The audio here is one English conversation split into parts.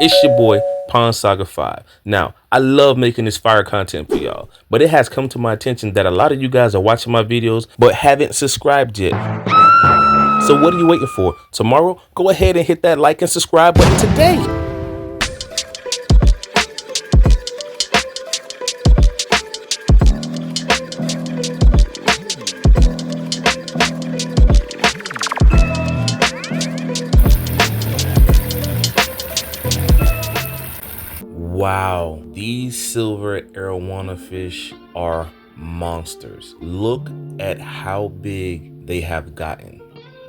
It's your boy Pond Saga 5. Now, I love making this fire content for y'all, but it has come to my attention that a lot of you guys are watching my videos but haven't subscribed yet. So what are you waiting for? Tomorrow, go ahead and hit that like and subscribe button today. Wow, these silver arowana fish are monsters. Look at how big they have gotten.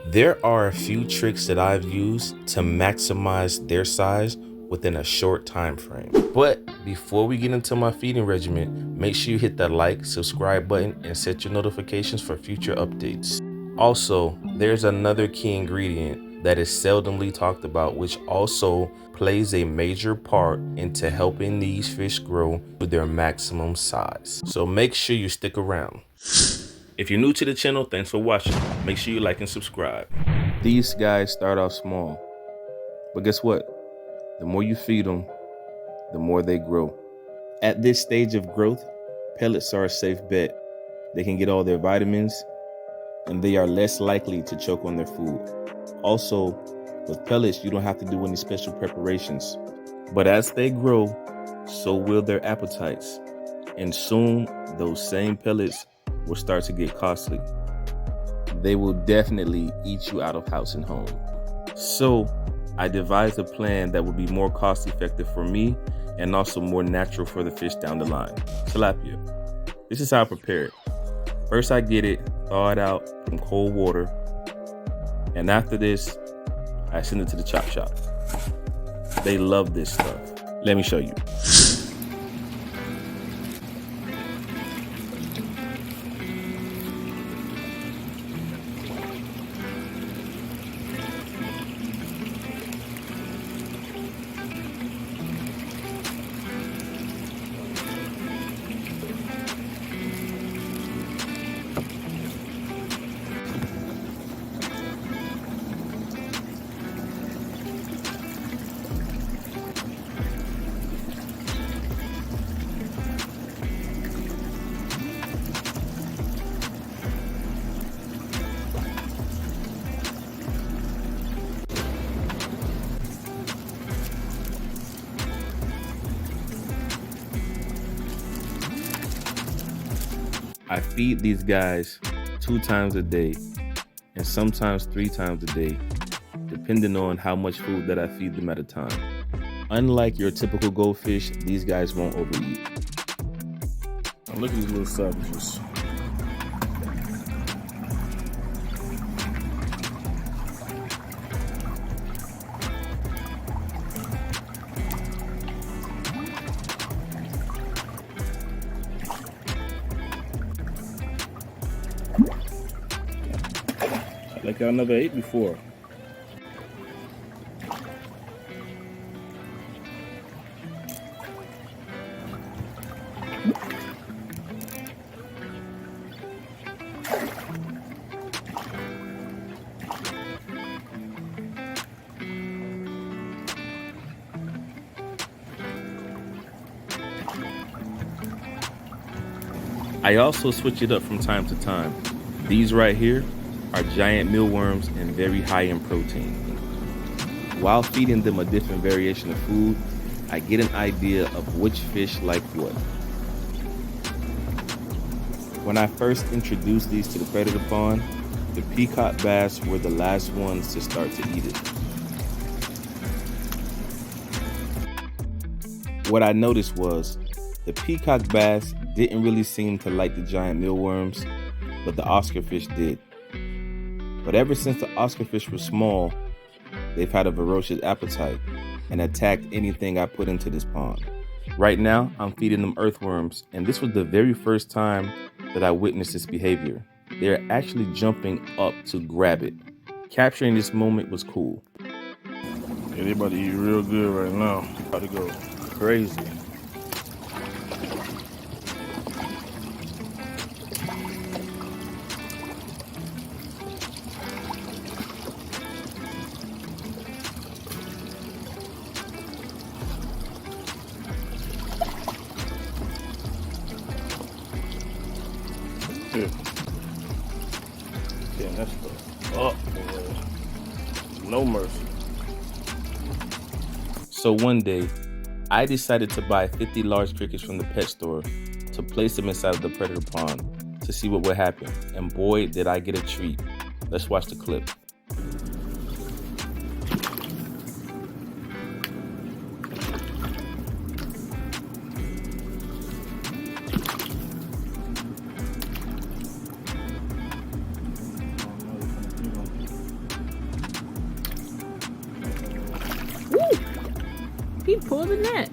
There are a few tricks that I've used to maximize their size within a short time frame. But before we get into my feeding regimen, make sure you hit that like, subscribe button, and set your notifications for future updates. Also, there's another key ingredient that is seldomly talked about, which also plays a major part into helping these fish grow to their maximum size. So make sure you stick around. If you're new to the channel, thanks for watching. Make sure you like and subscribe. These guys start off small, but guess what? The more you feed them, the more they grow. At this stage of growth, pellets are a safe bet. They can get all their vitamins, and they are less likely to choke on their food. Also, with pellets, you don't have to do any special preparations. But as they grow, so will their appetites. And soon, those same pellets will start to get costly. They will definitely eat you out of house and home. So, I devised a plan that would be more cost effective for me and also more natural for the fish down the line. Tilapia. This is how I prepare it. First, I get it, thaw it out from cold water, and after this, I send it to the chop shop. They love this stuff. Let me show you. I feed these guys 2 times a day and sometimes 3 times a day, depending on how much food that I feed them at a time. Unlike your typical goldfish, these guys won't overeat. Now look at these little savages. Like I never ate before. I also switch it up from time to time. These right here are giant mealworms and very high in protein. While feeding them a different variation of food, I get an idea of which fish like what. When I first introduced these to the predator pond, the peacock bass were the last ones to start to eat it. What I noticed was the peacock bass didn't really seem to like the giant mealworms, but the Oscar fish did. But ever since the Oscar fish were small, they've had a ferocious appetite and attacked anything I put into this pond. Right now, I'm feeding them earthworms, and this was the very first time that I witnessed this behavior. They're actually jumping up to grab it. Capturing this moment was cool. Yeah, they about to eat real good right now. About to go crazy. here. Damn, that's up, boy. No mercy. So one day, I decided to buy 50 large crickets from the pet store to place them inside of the predator pond to see what would happen. And boy, did I get a treat. Let's watch the clip. He pulled the net.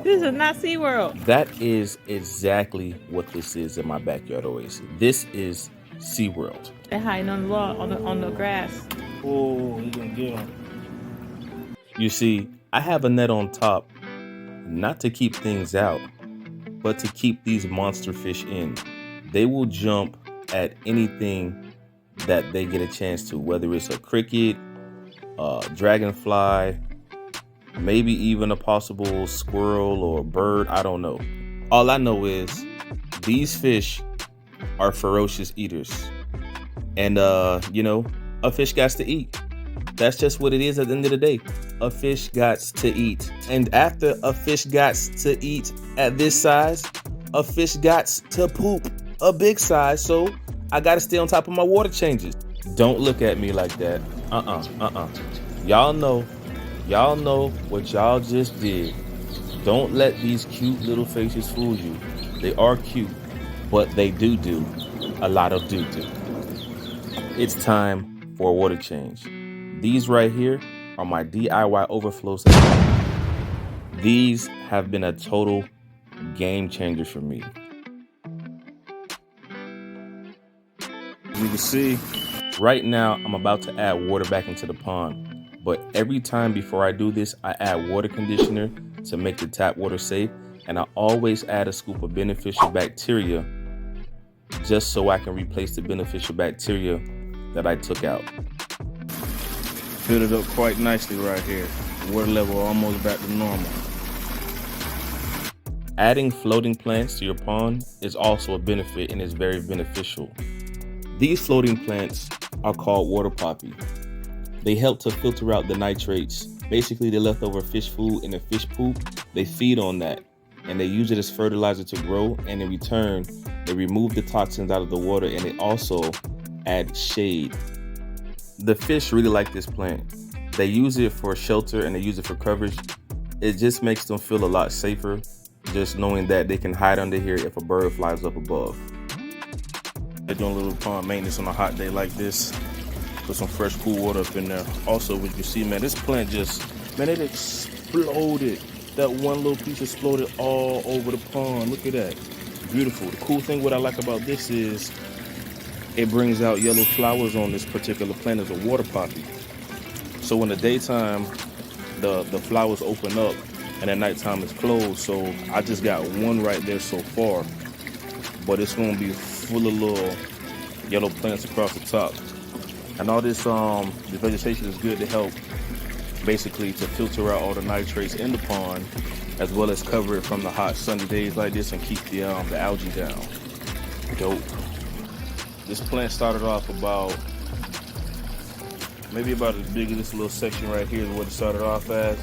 This is not SeaWorld. That is exactly what this is in my backyard oasis. This is SeaWorld. They're hiding on the lawn, on the grass. Oh, he's gonna get him. You see, I have a net on top, not to keep things out, but to keep these monster fish in. They will jump at anything that they get a chance to, whether it's a cricket, a dragonfly, maybe even a possible squirrel or bird, I don't know. All I know is these fish are ferocious eaters. And, you know, a fish got to eat. That's just what it is at the end of the day. A fish got to eat. And after a fish got to eat at this size, a fish got to poop a big size. So I got to stay on top of my water changes. Don't look at me like that. Y'all know what y'all just did. Don't let these cute little faces fool you. They are cute, but they do a lot of doo-doo. It's time for a water change. These right here are my DIY overflow systems. These have been a total game changer for me. You can see, right now I'm about to add water back into the pond, but every time before I do this, I add water conditioner to make the tap water safe, and I always add a scoop of beneficial bacteria just so I can replace the beneficial bacteria that I took out. filled it up quite nicely right here. Water level almost back to normal. Adding floating plants to your pond is also a benefit and is very beneficial. These floating plants are called water poppy. They help to filter out the nitrates. Basically, the leftover fish food and the fish poop, they feed on that and they use it as fertilizer to grow, and in return, they remove the toxins out of the water, and it also adds shade. The fish really like this plant. They use it for shelter and they use it for coverage. It just makes them feel a lot safer, just knowing that they can hide under here if a bird flies up above. They're doing a little pond maintenance on a hot day like this. Put some fresh cool water up in there. Also, what you see, man, this plant just, man, it exploded. That one little piece exploded all over the pond. Look at that. Beautiful. The cool thing what I like about this is it brings out yellow flowers on this particular plant as a water poppy. So in the daytime, the flowers open up and at nighttime it's closed. So I just got one right there so far, but it's gonna be full of little yellow plants across the top. And all this, the vegetation is good to help basically to filter out all the nitrates in the pond, as well as cover it from the hot sunny days like this and keep the algae down. Dope. This plant started off maybe about as big as this little section right here is what it started off as,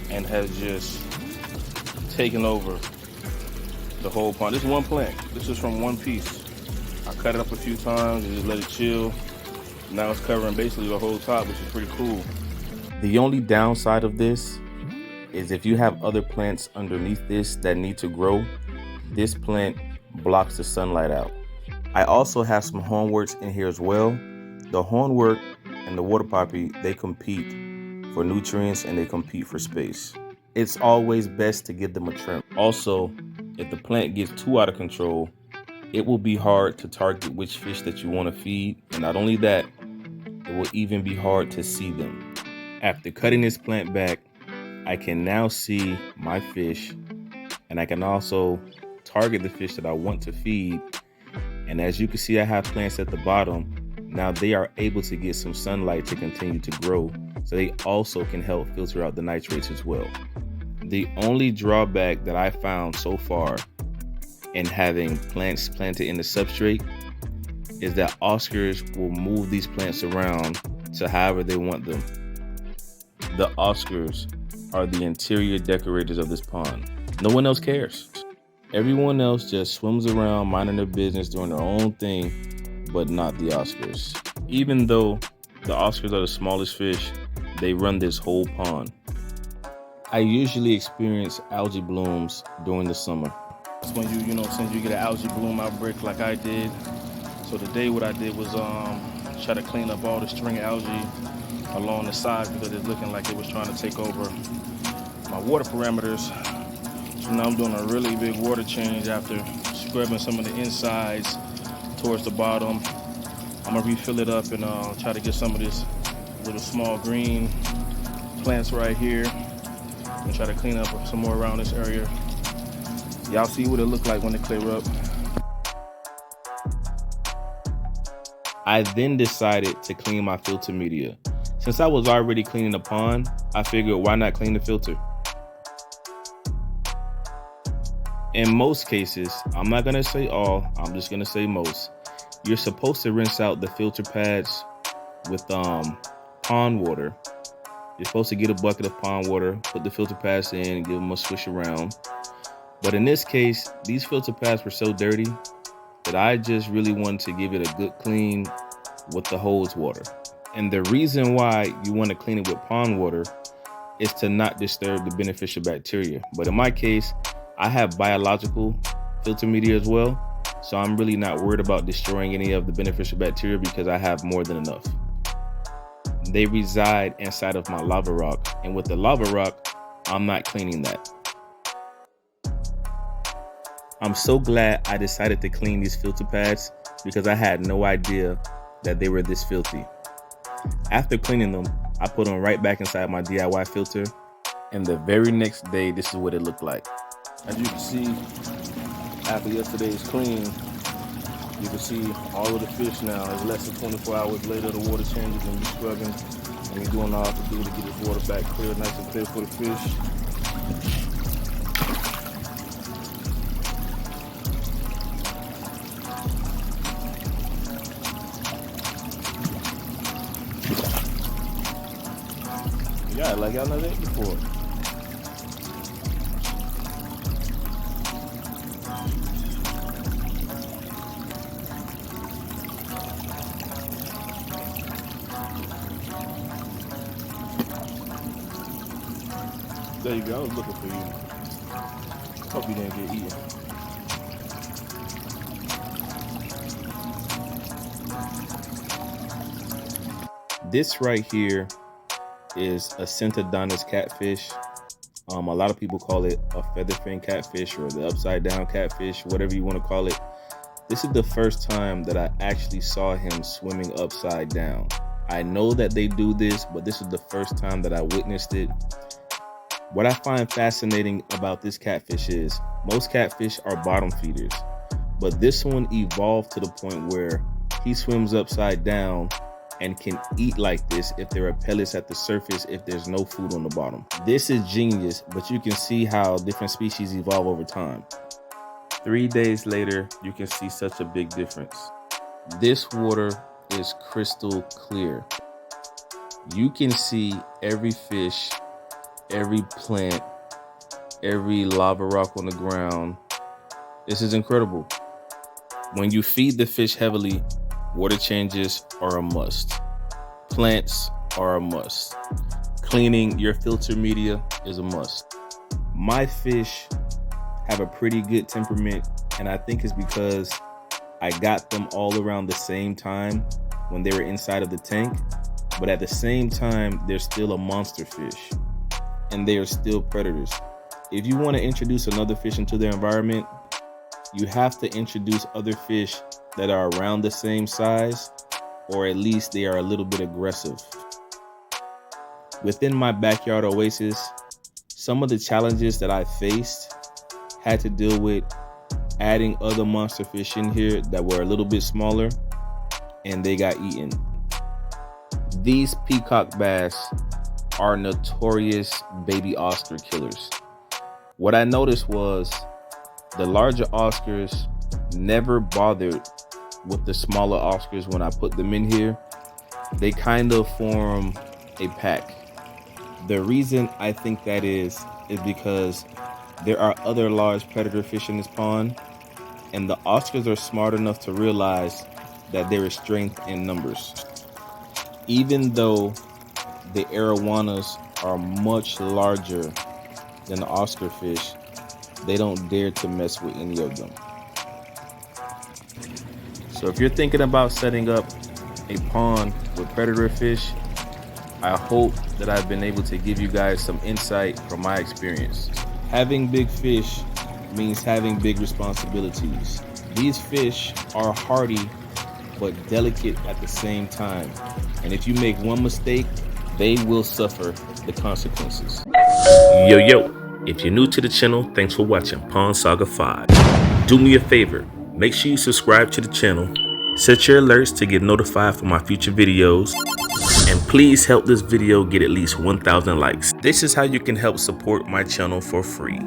and has just taken over the whole pond. This is one plant. This is from one piece. I cut it up a few times and just let it chill. Now it's covering basically the whole top, which is pretty cool. The only downside of this is if you have other plants underneath this that need to grow, this plant blocks the sunlight out. I also have some hornworts in here as well. The hornwort and the water poppy, they compete for nutrients and they compete for space. It's always best to give them a trim. Also, if the plant gets too out of control, it will be hard to target which fish that you want to feed. And not only that, it will even be hard to see them. After cutting this plant back, I can now see my fish, and I can also target the fish that I want to feed. And as you can see, I have plants at the bottom. Now they are able to get some sunlight to continue to grow so they also can help filter out the nitrates as well. The only drawback that I found so far in having plants planted in the substrate is that Oscars will move these plants around to however they want them. The Oscars are the interior decorators of this pond. No one else cares. Everyone else just swims around minding their business, doing their own thing, but not the Oscars. Even though the Oscars are the smallest fish, they run this whole pond. I usually experience algae blooms during the summer. That's when since you get an algae bloom outbreak like I did. So today what I did was try to clean up all the string algae along the sides because it's looking like it was trying to take over my water parameters. So now I'm doing a really big water change after scrubbing some of the insides towards the bottom. I'm gonna refill it up and try to get some of this little small green plants right here and try to clean up some more around this area. Y'all see what it look like when it clear up. I then decided to clean my filter media. Since I was already cleaning the pond, I figured why not clean the filter? In most cases, I'm not gonna say all, I'm just gonna say most, you're supposed to rinse out the filter pads with pond water. You're supposed to get a bucket of pond water, put the filter pads in, and give them a swish around. But in this case, these filter pads were so dirty that I just really wanted to give it a good clean with the hose water. And the reason why you want to clean it with pond water is to not disturb the beneficial bacteria. But in my case, I have biological filter media as well, so I'm really not worried about destroying any of the beneficial bacteria because I have more than enough. They reside inside of my lava rock, and with the lava rock, I'm not cleaning that. I'm so glad I decided to clean these filter pads because I had no idea that they were this filthy. After cleaning them, I put them right back inside my DIY filter, and the very next day, this is what it looked like. As you can see, after yesterday's clean, you can see all of the fish now. It's less than 24 hours later, the water changes and you're scrubbing and you're doing all I can do to get this water back clear, nice and clear for the fish. Yeah, like y'all never ate before. There you go, I was looking for you. Hope you didn't get eaten. This right here is a Centodonus catfish. A lot of people call it a featherfin catfish or the upside down catfish, whatever you want to call it. This is the first time that I actually saw him swimming upside down. I know that they do this, but this is the first time that I witnessed it. What I find fascinating about this catfish is most catfish are bottom feeders, but this one evolved to the point where he swims upside down and can eat like this if there are pellets at the surface if there's no food on the bottom. This is genius, but you can see how different species evolve over time. 3 days later, you can see such a big difference. This water is crystal clear. You can see every fish, every plant, every lava rock on the ground. This is incredible. When you feed the fish heavily, water changes are a must. Plants are a must. Cleaning your filter media is a must. My fish have a pretty good temperament, and I think it's because I got them all around the same time when they were inside of the tank, but at the same time, they're still a monster fish, and they are still predators. If you want to introduce another fish into their environment, you have to introduce other fish that are around the same size, or at least they are a little bit aggressive. Within my backyard oasis, some of the challenges that I faced had to deal with adding other monster fish in here that were a little bit smaller, and they got eaten. These peacock bass are notorious baby Oscar killers. What I noticed was the larger Oscars never bothered with the smaller Oscars when I put them in here. They kind of form a pack. The reason I think that is because there are other large predator fish in this pond, and the Oscars are smart enough to realize that there is strength in numbers. Even though the arowanas are much larger than the Oscar fish, they don't dare to mess with any of them. So if you're thinking about setting up a pond with predator fish, I hope that I've been able to give you guys some insight from my experience. Having big fish means having big responsibilities. These fish are hardy but delicate at the same time. And if you make one mistake, they will suffer the consequences. Yo, if you're new to the channel, thanks for watching Pond Saga 5. Do me a favor, make sure you subscribe to the channel, set your alerts to get notified for my future videos, and please help this video get at least 1,000 likes. This is how you can help support my channel for free.